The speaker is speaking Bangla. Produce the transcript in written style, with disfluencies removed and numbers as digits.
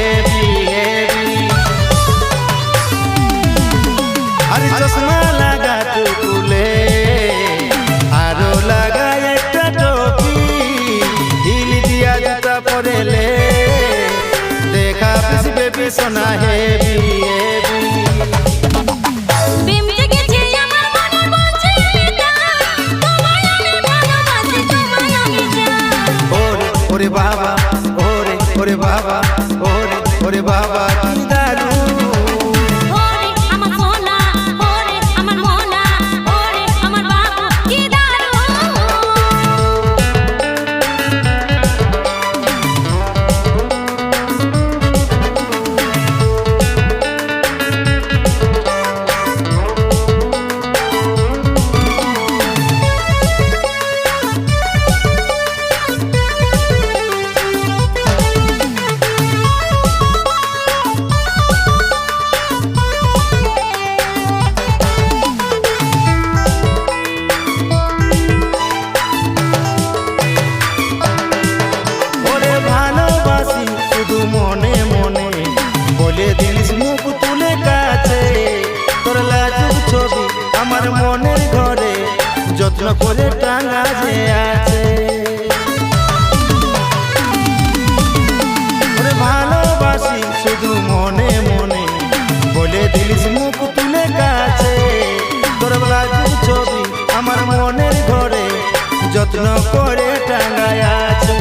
Heavy heavy. আরে চশমা লাগা টুকুলে আরো লাগা একটা টপি, হিল দিয়া জুতা পরেলে দেখা পিছবে পিছনা হেভি হেভি। ওরে বাবা ওরে ওরে বাবা ওরে ওরে বাবা কি দারুণ। ওরে আমার সোনা ওরে আমার মোনা ওরে আমার বাবা কি দারুণ। মনে মনে বলে দিলিস মুখ তুলে কাছে, তোর লাজুক ছবি আমার মনের ঘরে যত্ন করে টাঙা যে আছে। ওরে ভালোবাসি শুধু মনে মনে বলে দিলিস মুখ তুলে কাছে, তোর লাজুক ছবি আমার মনের ঘরে যত্ন করে টাঙা আছে।